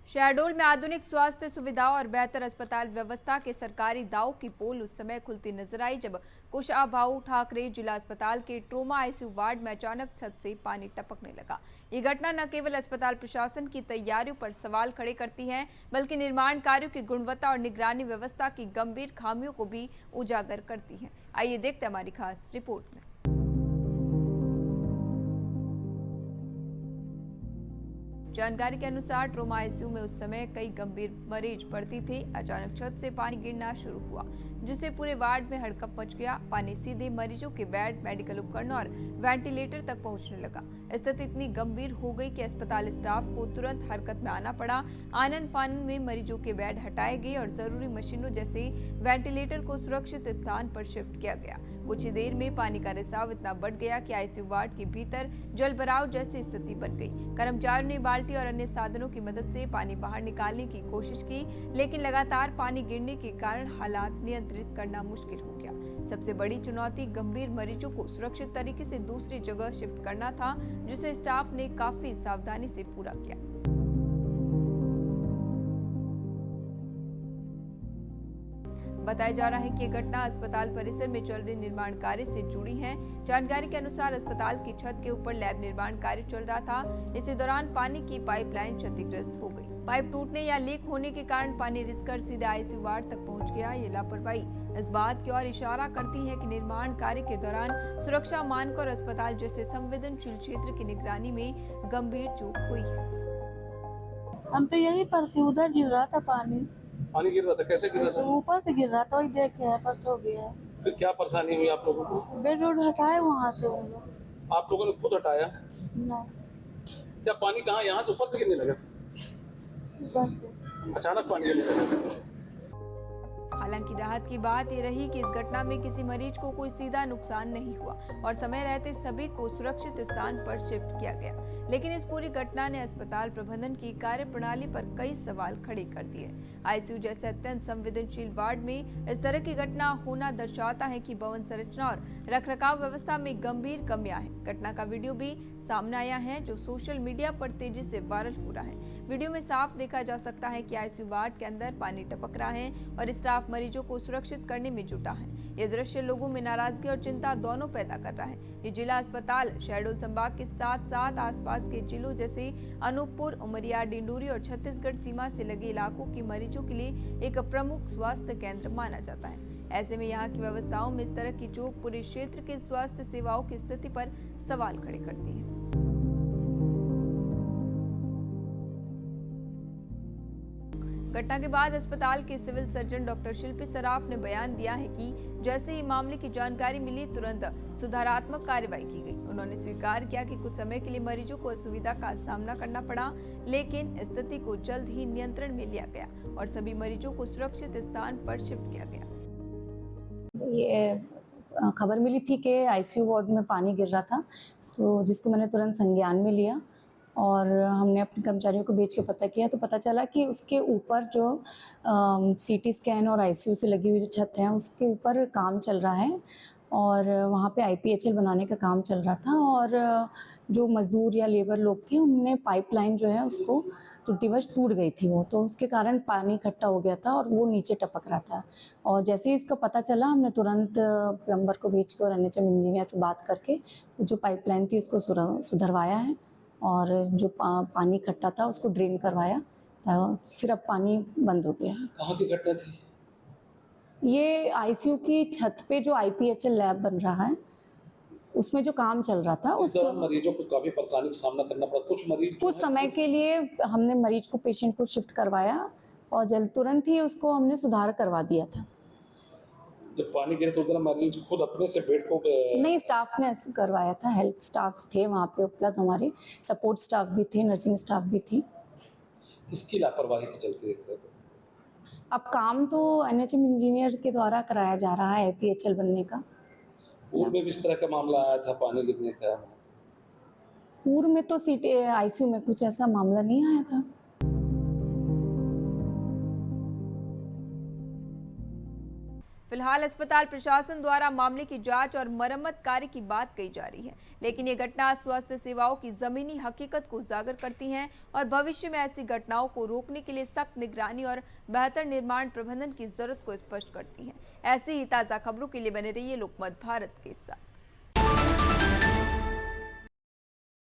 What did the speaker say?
शहडोल में आधुनिक स्वास्थ्य सुविधाओं और बेहतर अस्पताल व्यवस्था के सरकारी दावों की पोल उस समय खुलती नजर आई जब कुशाभाऊ ठाकरे जिला अस्पताल के ट्रोमा आईसीयू वार्ड में अचानक छत से पानी टपकने लगा। ये घटना न केवल अस्पताल प्रशासन की तैयारियों पर सवाल खड़े करती है, बल्कि निर्माण कार्यों की गुणवत्ता और निगरानी व्यवस्था की गंभीर खामियों को भी उजागर करती है। आइए देखते हैं हमारी खास रिपोर्ट में। जानकारी के अनुसार ट्रोमा आईसीयू में उस समय कई गंभीर मरीज भर्ती थे। अचानक छत से पानी गिरना शुरू हुआ, जिससे पूरे वार्ड में हड़कंप मच गया। पानी सीधे मरीजों के बेड, मेडिकल उपकरण और वेंटिलेटर तक पहुंचने लगा। स्थिति इतनी गंभीर हो गई कि अस्पताल स्टाफ को तुरंत हरकत में आना पड़ा। आनन फानन में मरीजों के बेड हटाए गए और जरूरी मशीनों जैसे वेंटिलेटर को सुरक्षित स्थान पर शिफ्ट किया गया। कुछ ही देर में पानी का रिसाव इतना बढ़ गया कि आईसीयू वार्ड के भीतर जलभराव जैसी स्थिति बन गई। कर्मचारियों ने बाल्टी और अन्य साधनों की मदद से पानी बाहर निकालने की कोशिश की, लेकिन लगातार पानी गिरने के कारण हालात नियंत्रित करना मुश्किल हो गया। सबसे बड़ी चुनौती गंभीर मरीजों को सुरक्षित तरीके से दूसरी जगह शिफ्ट करना था, जिसे स्टाफ ने काफी सावधानी से पूरा किया। बताया जा रहा है कि यह घटना अस्पताल परिसर में चल रहे निर्माण कार्य से जुड़ी है। जानकारी के अनुसार अस्पताल की छत के ऊपर लैब निर्माण कार्य चल रहा था। इसी दौरान पानी की पाइपलाइन क्षतिग्रस्त हो गई। पाइप टूटने या लीक होने के कारण पानी रिसकर सीधे आईसीयू वार्ड तक पहुंच गया। ये लापरवाही इस बात की ओर इशारा करती है कि निर्माण कार्य के दौरान सुरक्षा मानक और अस्पताल जैसे संवेदनशील क्षेत्र की निगरानी में गंभीर चूक हुई है। हम तो यही पर थे, उधर गिर रहा था पानी गिर रहा था। कैसे गिर रहा था? ऊपर से गिर रहा था, वही देखे है, बस हो गया। फिर क्या परेशानी हुई आप लोगों को? बेड रोड हटाए वहाँ से वो लोग। आप लोगों ने खुद हटाया? नहीं, क्या पानी कहाँ यहाँ से ऊपर से गिरने लगा? ऊपर से अचानक पानी गिरने लगा। हालांकि राहत की बात यह रही कि इस घटना में किसी मरीज को कोई सीधा नुकसान नहीं हुआ और समय रहते सभी को सुरक्षित स्थान पर शिफ्ट किया गया। लेकिन इस पूरी घटना ने अस्पताल प्रबंधन की कार्यप्रणाली पर कई सवाल खड़े कर दिए। आईसीयू जैसे अत्यंत संवेदनशील वार्ड में इस तरह की घटना होना दर्शाता है कि भवन संरचना और रखरखाव व्यवस्था में गंभीर कमियां हैं। घटना का वीडियो भी सामने आया है, जो सोशल मीडिया पर तेजी से वायरल हो रहा है। वीडियो में साफ देखा जा सकता है कि आईसीयू वार्ड के अंदर पानी टपक रहा है और स्टाफ मरीजों को सुरक्षित करने में जुटा है। यह दृश्य लोगों में नाराजगी और चिंता दोनों पैदा कर रहा है। ये जिला अस्पताल शहडोल संभाग के साथ साथ आसपास के जिलों जैसे अनूपपुर, उमरिया, डिंडोरी और छत्तीसगढ़ सीमा से लगे इलाकों के मरीजों के लिए एक प्रमुख स्वास्थ्य केंद्र माना जाता है। ऐसे में यहाँ की व्यवस्थाओं में इस तरह की चूक पूरे क्षेत्र के स्वास्थ्य सेवाओं की स्थिति पर सवाल खड़े करती है। घटना के बाद अस्पताल के सिविल सर्जन डॉक्टर शिल्पी सराफ ने बयान दिया है कि जैसे ही मामले की जानकारी मिली, तुरंत सुधारात्मक कार्रवाई की गई। उन्होंने स्वीकार किया कि कुछ समय के लिए मरीजों को असुविधा का सामना करना पड़ा, लेकिन स्थिति को जल्द ही नियंत्रण में लिया गया और सभी मरीजों को सुरक्षित स्थान पर शिफ्ट किया गया। ये खबर मिली थी कि आईसीयू वार्ड में पानी गिर रहा था, तो जिसको मैंने तुरंत संज्ञान में लिया और हमने अपने कर्मचारियों को भेज के पता किया, तो पता चला कि उसके ऊपर जो सीटी स्कैन और आईसीयू से लगी हुई जो छत है, उसके ऊपर काम चल रहा है और वहाँ पे आईपीएचएल बनाने का काम चल रहा था। और जो मजदूर या लेबर लोग थे, उनने पाइपलाइन जो है उसको त्रुटिवश टूट गई थी वो, तो उसके कारण पानी इकट्ठा हो गया था और वो नीचे टपक रहा था। और जैसे ही इसका पता चला, हमने तुरंत प्लम्बर को भेज के और एनएचएम इंजीनियर से बात करके जो पाइपलाइन थी उसको सुधरवाया है और जो पानी इकट्ठा था उसको ड्रेन करवाया, तो फिर अब पानी बंद हो गया। कहाँ की घटना थी? ये आईसीयू की छत पे जो आईपीएचएल लैब बन रहा है, उसमें जो काम चल रहा था, उसको मरीजों को काफी परेशानी का सामना करना पड़ा। कुछ समय के लिए हमने मरीज को, पेशेंट को शिफ्ट करवाया और तुरंत ही उसको हमने सुधार करवा दिया था। जब पानी गिरे तो उधर मरीज खुद अपने से बेड को नहीं, स्टाफ ने करवाया था, हेल्प स्टाफ थे वहाँ पे उपलब्ध, हमारे सपोर्ट स्टाफ भी थे, नर्सिंग स्टाफ भी थी। इसकी लापरवाही के चलते अब काम तो एनएचएम इंजीनियर के द्वारा कराया जा रहा है आईपीएचएल बनने का। पूर्व में भी इस तरह का मामला आया था पानी गिरने का? पूर्व में तो सीटी आईसीयू में कुछ ऐसा मामला नहीं आया था। फिलहाल अस्पताल प्रशासन द्वारा मामले की जांच और मरम्मत कार्य की बात कही जा रही है, लेकिन ये घटना स्वास्थ्य सेवाओं की जमीनी हकीकत को उजागर करती हैं और भविष्य में ऐसी घटनाओं को रोकने के लिए सख्त निगरानी और बेहतर निर्माण प्रबंधन की जरूरत को स्पष्ट करती हैं। ऐसी ही ताज़ा खबरों के लिए बने रहिए लोकमत भारत के साथ।